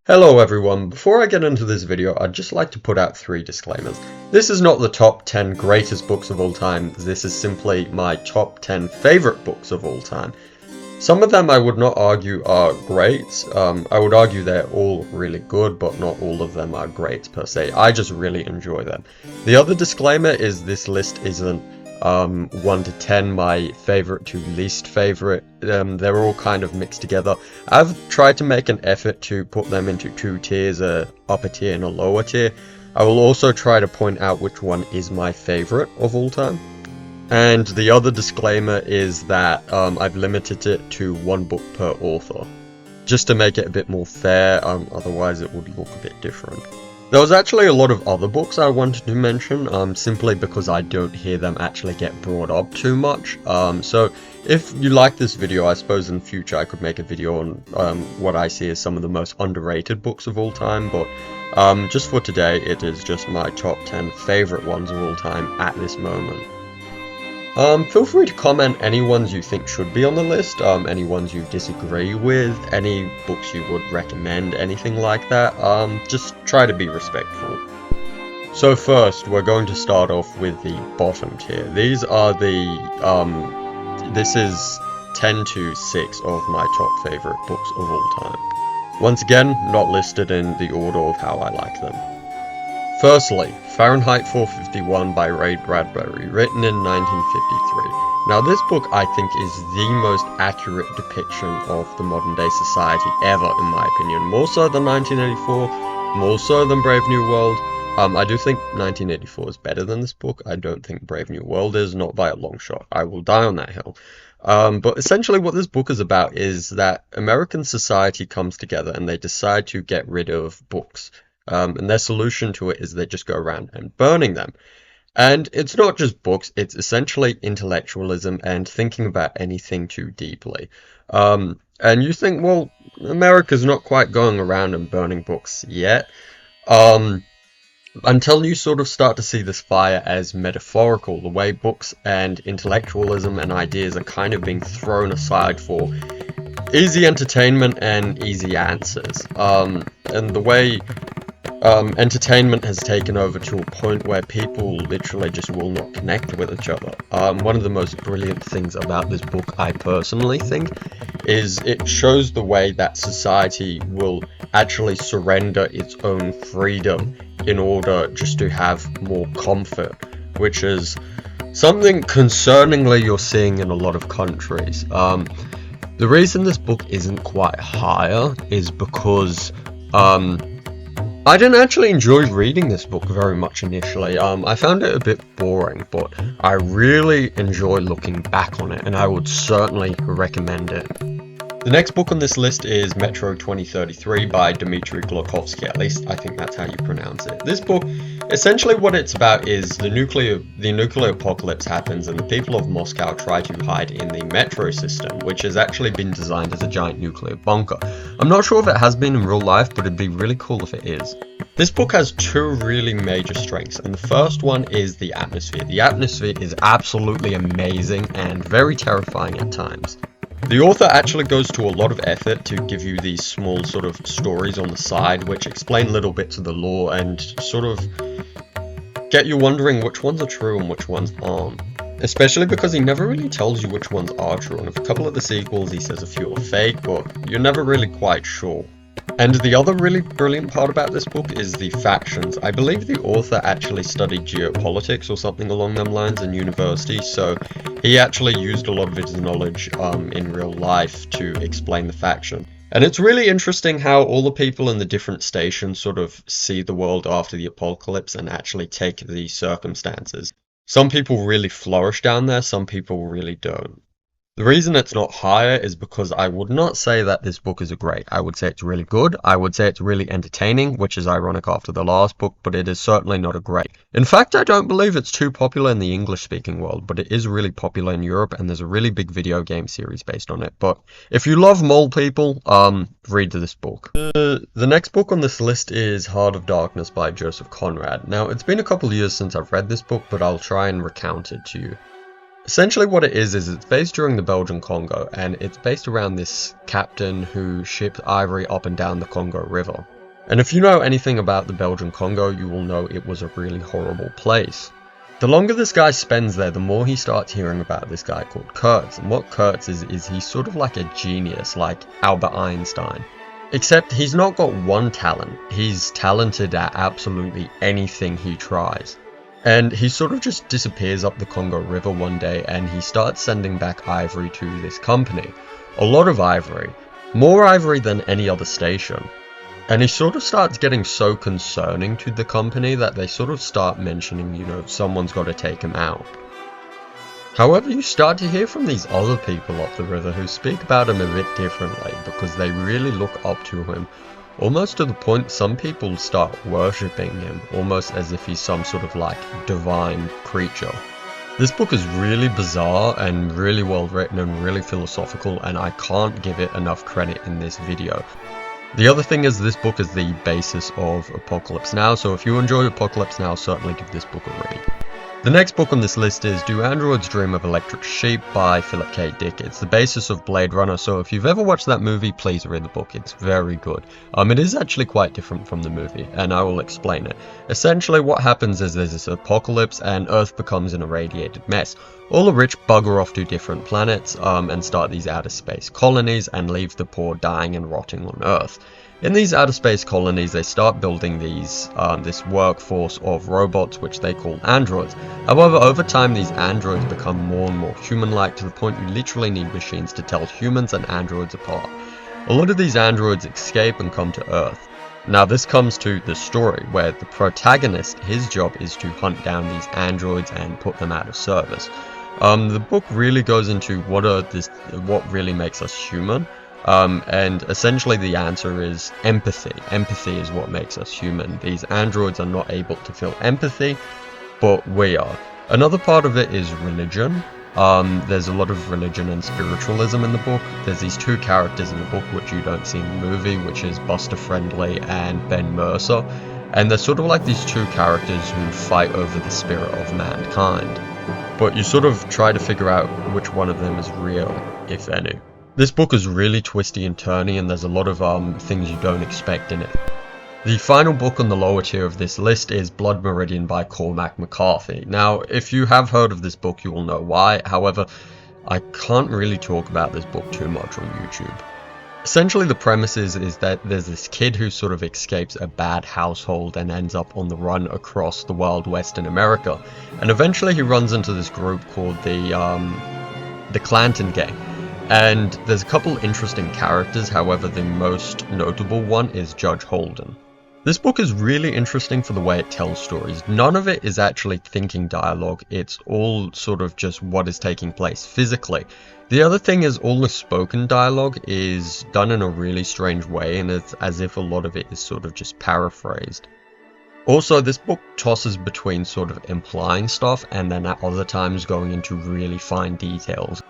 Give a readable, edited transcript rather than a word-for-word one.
Hello everyone, before I get into this video, I'd just like to put out 3 disclaimers. This is not the top 10 greatest books of all time, this is simply my top 10 favourite books of all time. Some of them I would not argue are great, I would argue they're all really good, but not all of them are great per se. I just really enjoy them. The other disclaimer is this list isn't 1 to 10, my favorite to least favorite. They're all kind of mixed together. I've tried to make an effort to put them into 2 tiers, a upper tier and a lower tier. I will also try to point out which one is my favorite of all time. And the other disclaimer is that I've limited it to 1 book per author, just to make it a bit more fair, otherwise it would look a bit different. There was actually a lot of other books I wanted to mention, simply because I don't hear them actually get brought up too much. So if you like this video, I suppose in the future I could make a video on what I see as some of the most underrated books of all time, but just for today, it is just my top 10 favourite ones of all time at this moment. Feel free to comment any ones you think should be on the list, any ones you disagree with, any books you would recommend, anything like that. Just try to be respectful. So first, we're going to start off with the bottom tier. These are this is 10 to 6 of my top favourite books of all time. Once again, not listed in the order of how I like them. Firstly, Fahrenheit 451 by Ray Bradbury, written in 1953. Now this book I think is the most accurate depiction of the modern day society ever, in my opinion. More so than 1984, more so than Brave New World. I do think 1984 is better than this book. I don't think Brave New World is, not by a long shot. I will die on that hill. But essentially what this book is about is that American society comes together and they decide to get rid of books. And their solution to it is they just go around and burning them. And it's not just books, it's essentially intellectualism and thinking about anything too deeply. And you think, well, America's not quite going around and burning books yet. Until you sort of start to see this fire as metaphorical, the way books and intellectualism and ideas are kind of being thrown aside for easy entertainment and easy answers. And the way entertainment has taken over to a point where people literally just will not connect with each other. One of the most brilliant things about this book, I personally think, is it shows the way that society will actually surrender its own freedom in order just to have more comfort, which is something concerningly you're seeing in a lot of countries. The reason this book isn't quite higher is because I didn't actually enjoy reading this book very much initially. I found it a bit boring, but I really enjoy looking back on it, and I would certainly recommend it. The next book on this list is Metro 2033 by Dmitry Glukhovsky, at least I think that's how you pronounce it. This book, essentially what it's about is the nuclear apocalypse happens and the people of Moscow try to hide in the metro system, which has actually been designed as a giant nuclear bunker. I'm not sure if it has been in real life, but it'd be really cool if it is. This book has 2 really major strengths, and the first one is the atmosphere. The atmosphere is absolutely amazing and very terrifying at times. The author actually goes to a lot of effort to give you these small sort of stories on the side which explain little bits of the lore and sort of get you wondering which ones are true and which ones aren't. Especially because he never really tells you which ones are true, and a couple of the sequels he says a few are fake, but you're never really quite sure. And the other really brilliant part about this book is the factions. I believe the author actually studied geopolitics or something along them lines in university, so he actually used a lot of his knowledge in real life to explain the faction. And it's really interesting how all the people in the different stations sort of see the world after the apocalypse and actually take the circumstances. Some people really flourish down there, some people really don't. The reason it's not higher is because I would not say that this book is great. I would say it's really good. I would say it's really entertaining, which is ironic after the last book, but it is certainly not a great. In fact, I don't believe it's too popular in the English-speaking world, but it is really popular in Europe, and there's a really big video game series based on it. But if you love mole people, read this book. The next book on this list is Heart of Darkness by Joseph Conrad. Now, it's been a couple of years since I've read this book, but I'll try and recount it to you. Essentially what it is it's based during the Belgian Congo, and it's based around this captain who shipped ivory up and down the Congo River. And if you know anything about the Belgian Congo, you will know it was a really horrible place. The longer this guy spends there, the more he starts hearing about this guy called Kurtz. And what Kurtz is he's sort of like a genius, like Albert Einstein. Except he's not got one talent, he's talented at absolutely anything he tries. And he sort of just disappears up the Congo River one day and he starts sending back ivory to this company. A lot of ivory, more ivory than any other station. And he sort of starts getting so concerning to the company that they sort of start mentioning, someone's got to take him out. However, you start to hear from these other people up the river who speak about him a bit differently because they really look up to him, almost to the point some people start worshipping him, almost as if he's some sort of like divine creature. This book is really bizarre and really well written and really philosophical, and I can't give it enough credit in this video. The other thing is this book is the basis of Apocalypse Now, so if you enjoyed Apocalypse Now, certainly give this book a read. The next book on this list is Do Androids Dream of Electric Sheep by Philip K. Dick. It's the basis of Blade Runner, so if you've ever watched that movie, please read the book. It's very good. It is actually quite different from the movie, and I will explain it. Essentially, what happens is there's this apocalypse, and Earth becomes an irradiated mess. All the rich bugger off to different planets and start these outer space colonies and leave the poor dying and rotting on Earth. In these outer space colonies, they start building this workforce of robots, which they call androids. However, over time, these androids become more and more human-like to the point you literally need machines to tell humans and androids apart. A lot of these androids escape and come to Earth. Now, this comes to the story, where the protagonist, his job is to hunt down these androids and put them out of service. The book really goes into what really makes us human. And essentially the answer is empathy. Empathy is what makes us human. These androids are not able to feel empathy, but we are. Another part of it is religion. There's a lot of religion and spiritualism in the book. There's these two characters in the book which you don't see in the movie, which is Buster Friendly and Ben Mercer. And they're sort of like these two characters who fight over the spirit of mankind. But you sort of try to figure out which one of them is real, if any. This book is really twisty and turny, and there's a lot of things you don't expect in it. The final book on the lower tier of this list is Blood Meridian by Cormac McCarthy. Now, if you have heard of this book, you will know why. However, I can't really talk about this book too much on YouTube. Essentially, the premise is that there's this kid who sort of escapes a bad household and ends up on the run across the Wild West in America. And eventually he runs into this group called the Clanton Gang. And there's a couple interesting characters, however the most notable one is Judge Holden. This book is really interesting for the way it tells stories. None of it is actually thinking dialogue, it's all sort of just what is taking place physically. The other thing is all the spoken dialogue is done in a really strange way, and it's as if a lot of it is sort of just paraphrased. Also, this book tosses between sort of implying stuff and then at other times going into really fine details.